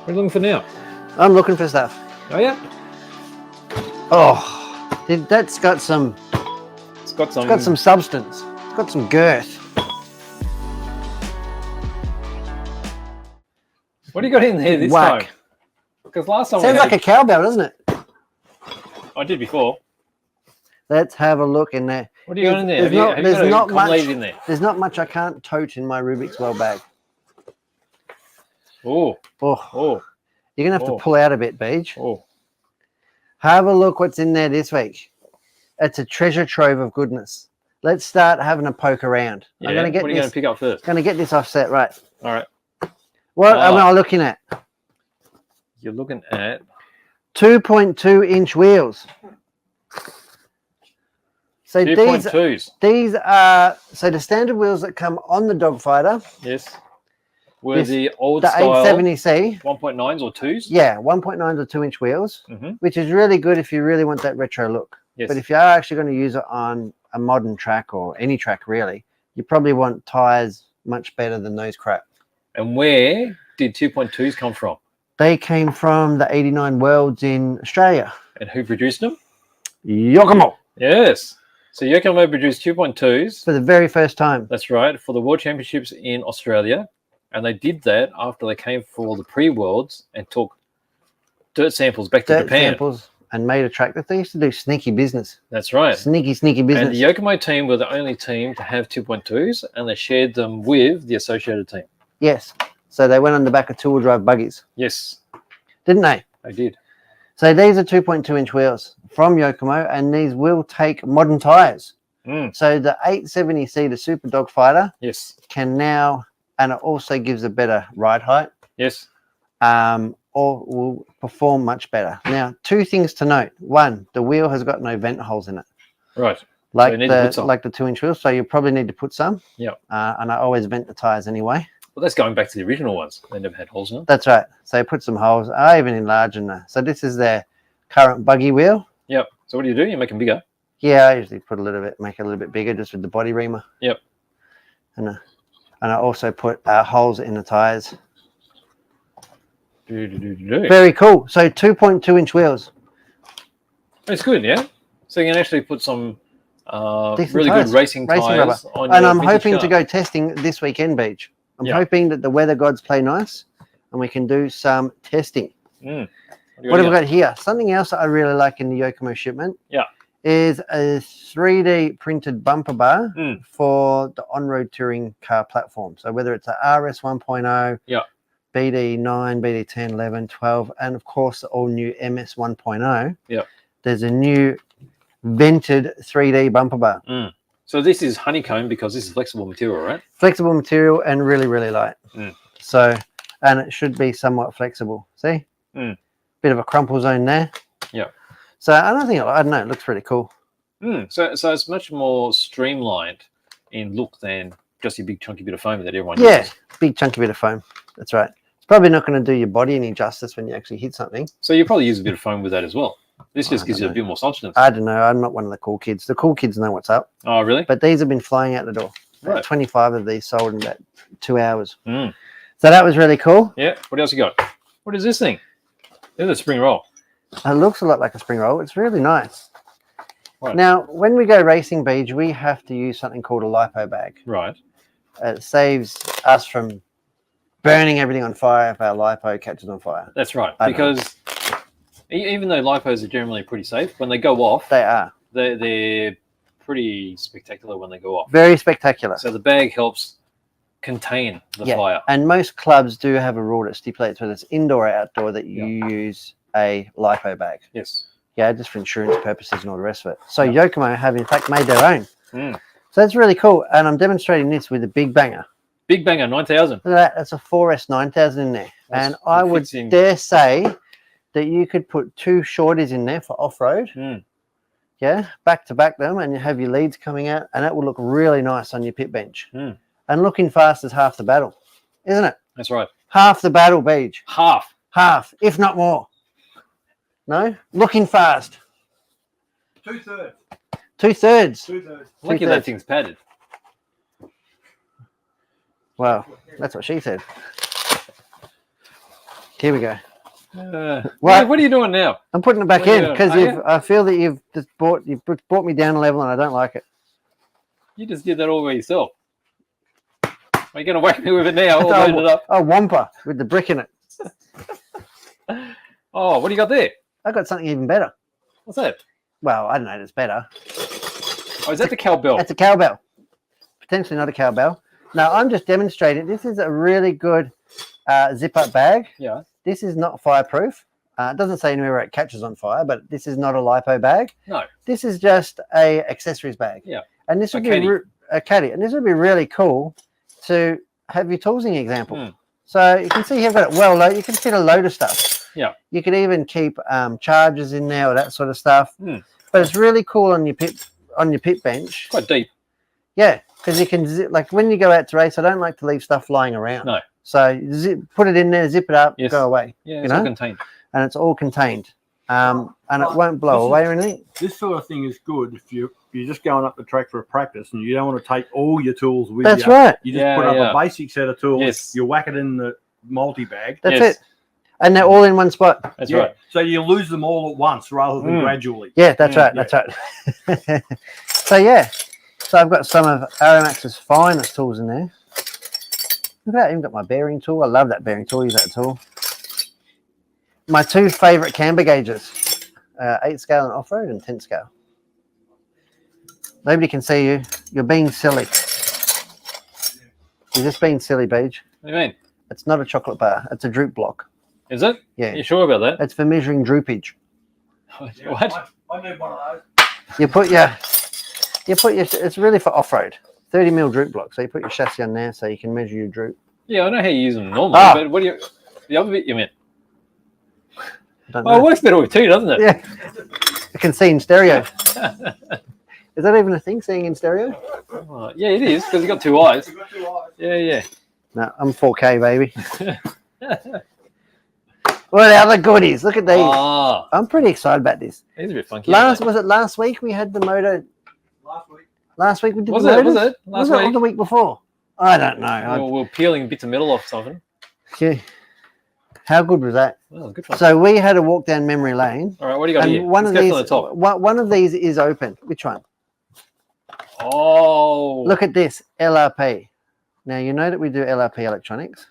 What are you looking for now? I'm looking for stuff. Oh yeah. Oh, that's got some. It's got some substance. It's got some girth. What do you got in there this Whack. time? Because last time Sounds like a cowbell, doesn't it? I did before. Let's have a look in there. What do you got in there? There's not much in there. There's not much I can't tote in my Rubik's Well bag. Oh. You're gonna have to pull out a bit, Beej. Oh. Have a look what's in there this week. It's a treasure trove of goodness. Let's start having a poke around. Yeah. I'm gonna get what are you going to pick up first? Gonna get this offset right. All right. What am I looking at? You're looking at 2.2-inch wheels. So 2.2s. These are the standard wheels that come on the Dogfighter. Yes. Were the old the style 870C 1.9s or 2s? Yeah, 1.9s or 2-inch wheels, which is really good if you really want that retro look. Yes. But if you are actually going to use it on a modern track or any track really, you probably want tires much better than those crap. And where did 2.2s come from? They came from the 89 Worlds in Australia. And who produced them? YOKOMO. Yes. So YOKOMO produced 2.2s. For the very first time. That's right, for the World Championships in Australia. And they did that after they came for the pre-Worlds and took dirt samples back to Japan. Samples and made a track that they used to do sneaky business. That's right. Sneaky business. And the YOKOMO team were the only team to have 2.2s, and they shared them with the associated team. Yes. So they went on the back of two-wheel drive buggies. Yes. Didn't they? They did. So these are 2.2-inch wheels from YOKOMO, and these will take modern tires. So the 870C, the Super Dogfighter, can now, and it also gives a better ride height. Yes. Or will perform much better. Now, two things to note. One, the wheel has got no vent holes in it. Right. Like the 2-inch wheel, so you probably need to put some. Yeah. And I always vent the tires anyway. Well, that's going back to the original ones. They never had holes in them. That's right. So you put some holes. I even enlarge in there. So this is their current buggy wheel. Yep. So what do? You make them bigger? Yeah, I usually put make it a little bit bigger just with the body reamer. Yep. And I also put holes in the tires. Very cool. So 2.2-inch wheels. It's good, yeah. So you can actually put some really tires. good racing tires on your And I'm hoping car. to go testing this weekend, Beej. I'm hoping that the weather gods play nice and we can do some testing. What have we got here? Something else that I really like in the YOKOMO shipment is a 3D printed bumper bar for the on-road touring car platform. So whether it's a RS 1.0, BD 9, BD 10, 11, 12, and of course the all new MS 1.0. There's a new vented 3D bumper bar. So this is honeycomb because this is flexible material, right? Flexible material and really, really light. So, and it should be somewhat flexible. See? Bit of a crumple zone there. Yeah. So I don't know, it looks pretty cool. So it's much more streamlined in look than just your big chunky bit of foam that everyone uses. Big chunky bit of foam. That's right. It's probably not going to do your body any justice when you actually hit something. So you probably use a bit of foam with that as well. This just gives you a bit more substance. I don't know. I'm not one of the cool kids. The cool kids know what's up. Oh, really? But these have been flying out the door. Right. 25 of these sold in about 2 hours. So that was really cool. Yeah. What else you got? What is this thing? This is a spring roll. It looks a lot like a spring roll. It's really nice. Right. Now, when we go racing, Beej, we have to use something called a lipo bag. Right. It saves us from burning everything on fire if our lipo catches on fire. That's right. Because even though lipos are generally pretty safe, when they go off, they're pretty spectacular when they go off. Very spectacular. So the bag helps contain the fire. And most clubs do have a rule that stipulates whether it's indoor or outdoor that you use a lipo bag. Yes. Yeah, just for insurance purposes and all the rest of it. So YOKOMO have in fact made their own. So that's really cool. And I'm demonstrating this with a big banger. Big banger, 9000. Look at that. That's a 4S 9000 in there. And I would dare say that you could put 2 shorties in there for off-road. Yeah, back to back them, and you have your leads coming out, and that will look really nice on your pit bench. And looking fast is half the battle, isn't it? That's right. Half the battle, Beej. Half, if not more. No? Looking fast. 2/3. 2/3. 2/3. Lucky that thing's padded. Well, that's what she said. Here we go. What are you doing now? I'm putting it back in because I feel that you've brought me down a level and I don't like it. You just did that all by yourself. Are you going to whack me with it now? All loaded up. Oh, wampa with the brick in it. Oh, what do you got there? I got something even better. What's that? Well, I don't know. It's better. Oh, is that the cowbell? That's a cowbell. Potentially not a cowbell. No, I'm just demonstrating. This is a really good zip-up bag. Yeah. This is not fireproof. It doesn't say anywhere it catches on fire, but this is not a lipo bag. No. This is just a accessories bag. Yeah. And this would be a caddy. And this would be really cool to have your tools in your example. So you can see here I've got it well loaded. You can fit a load of stuff. Yeah. You could even keep chargers in there or that sort of stuff. But it's really cool on your pit bench. Quite deep. Yeah, because you can like when you go out to race, I don't like to leave stuff lying around. No. So put it in there, zip it up, go away. Yeah, it's all contained. And it's all contained. And it won't blow away or anything. This sort of thing is good if you're just going up the track for a practice and you don't want to take all your tools with you. That's right. You just put up a basic set of tools. You whack it in the multi-bag. That's it. And they're all in one spot. That's right. So you lose them all at once rather than gradually. Yeah, that's right. That's right. So I've got some of ARROWMAX's finest tools in there. Look at that. I even got my bearing tool. I love that bearing tool. Use that tool. My two favourite camber gauges, 8 scale and off-road and 10 scale. Nobody can see you. You're being silly. You're just being silly, Beach. What do you mean? It's not a chocolate bar. It's a droop block. Is it? Yeah. You sure about that? It's for measuring droopage. What? I need one of those. You put your, it's really for off-road. 30 mil droop block. So you put your chassis on there so you can measure your droop. Yeah, I know how you use them normally, but what do you, the other bit you meant? It works better with two, doesn't it? Yeah. I can see in stereo. Is that even a thing, seeing in stereo? Yeah, it is, because you've got two eyes. Yeah. No, I'm 4K, baby. What other goodies? Look at these. I'm pretty excited about this. These are a bit funky. Was it last week we had the moto? Last week we did the motors? Was it? Last week? Or the week before? I don't know. We're peeling bits of metal off something. Yeah. How good was that? Oh, good fun. So we had a walk down memory lane. All right, what do you got here? One of these is open. Which one? Oh. Look at this, LRP. Now, you know that we do LRP electronics.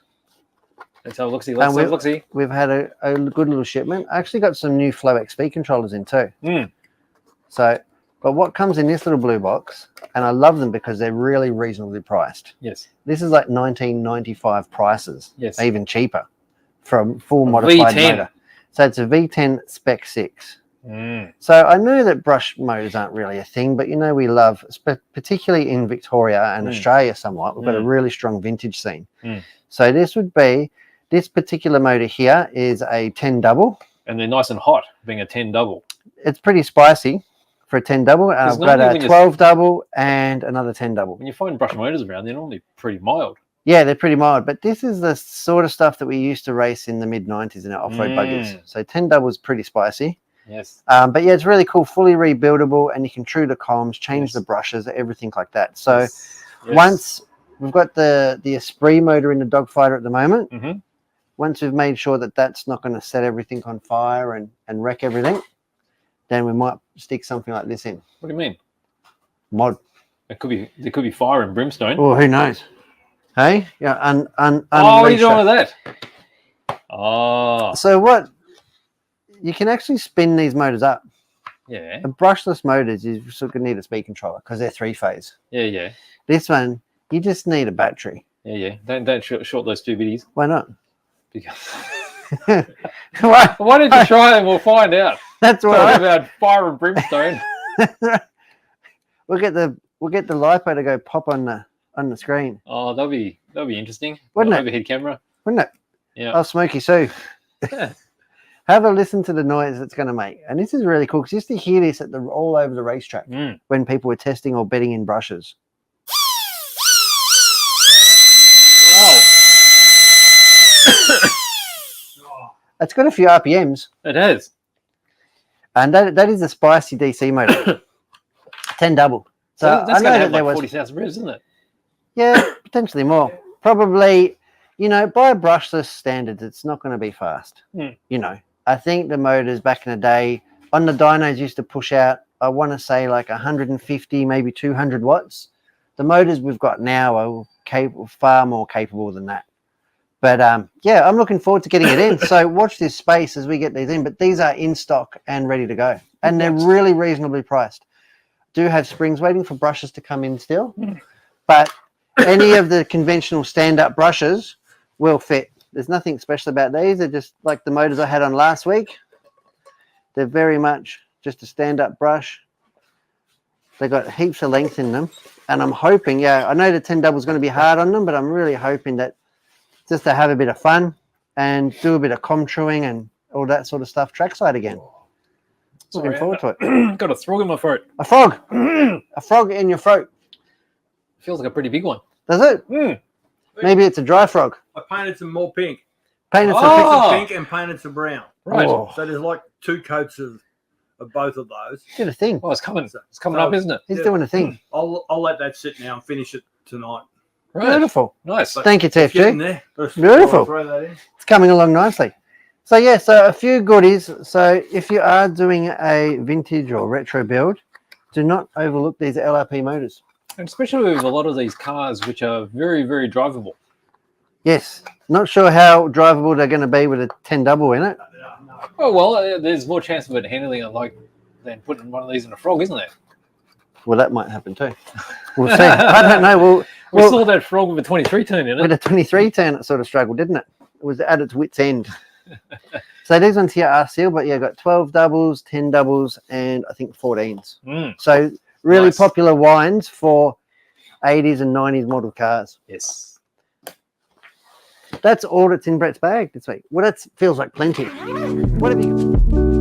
Let's have a look-see. Let's have a look-see. We've had a good little shipment. I actually got some new Flow XP controllers in too. So, but what comes in this little blue box, and I love them because they're really reasonably priced. Yes. This is like 1995 prices. Yes. Even cheaper from full modified V10. motor. So it's a V10 Spec 6. So I know that brush motors aren't really a thing, but you know we love, particularly in Victoria and Australia somewhat, we've got a really strong vintage scene. So this particular motor here is a 10 double. And they're nice and hot, being a 10 double. It's pretty spicy for a 10 double. And I've got a 12 double and another 10 double. When you find brush motors around, they're normally pretty mild. Yeah, they're pretty mild, but this is the sort of stuff that we used to race in the mid-90s in our off-road buggies. So 10 double is pretty spicy. Yes. But yeah, it's really cool, fully rebuildable, and you can true the comms, change the brushes, everything like that. So once we've got the Esprit motor in the Dogfighter at the moment, once we've made sure that that's not going to set everything on fire and wreck everything, then we might stick something like this in. What do you mean? Mod. There could be fire and brimstone. Oh, who knows? Hey, yeah, what are you doing with that? So what? You can actually spin these motors up. Yeah. The brushless motors, you sort of need a speed controller because they're 3-phase. Yeah. This one, you just need a battery. Yeah. Don't short those two biddies. Why not? Because why don't you try and we'll find out. That's what Talk about fire and brimstone. We'll get the lipo to go pop on the screen. Oh, that'll be interesting. Wouldn't it? Overhead camera. Wouldn't it? Yeah. Oh, Smokey Sue. Have a listen to the noise it's going to make. And this is really cool because you used to hear this all over the racetrack when people were testing or betting in brushes. Wow. It's got a few RPMs. It has. And that is a spicy DC motor. 10 double. So that's I know going to that have there like was 40,000 revs, isn't it? Yeah, potentially more. Probably you know, by brushless standards, it's not going to be fast. Mm. You know, I think the motors back in the day on the dynos used to push out, I want to say like 150, maybe 200 watts. The motors we've got now are capable, far more capable than that. But yeah, I'm looking forward to getting it in. So watch this space as we get these in. But these are in stock and ready to go. And they're really reasonably priced. Do have springs waiting for brushes to come in still. But any of the conventional stand-up brushes will fit. There's nothing special about these. They're just like the motors I had on last week. They're very much just a stand-up brush. They've got heaps of length in them. And I'm hoping, yeah, I know the 10 double is going to be hard on them, but I'm really hoping that just to have a bit of fun and do a bit of comtruing and all that sort of stuff trackside again. Looking forward to it. Got a frog in my throat. A frog. A frog in your throat. Feels like a pretty big one. Does it? Mm. Maybe it's a dry frog. I painted some more pink. Painted Some pink and painted some brown. Right. Oh. So there's like 2 coats of both of those. Did a thing. Oh, it's coming. It's coming up, isn't it? He's doing a thing. I'll let that sit now and finish it tonight. Right. Beautiful. Nice. Thank you, It's getting TFG. there. Let's Beautiful. throw that in. It's coming along nicely. So yeah, so a few goodies. So if you are doing a vintage or retro build, do not overlook these LRP motors. And especially with a lot of these cars, which are very, very drivable. Yes. Not sure how drivable they're going to be with a 10 double in it. Oh, well, there's more chance of it handling it like than putting one of these in a frog, isn't there? Well, that might happen too. We'll see. I don't know. We saw that frog with a 23 turn in it. With a 23 turn, it sort of struggled, didn't it? It was at its wit's end. So these ones here are sealed, but yeah, got 12 doubles, 10 doubles, and I think 14s. Mm. So really Nice. popular wines for 80s and 90s model cars. Yes. That's all that's in Brett's bag this week. Well, that feels like plenty. What have you?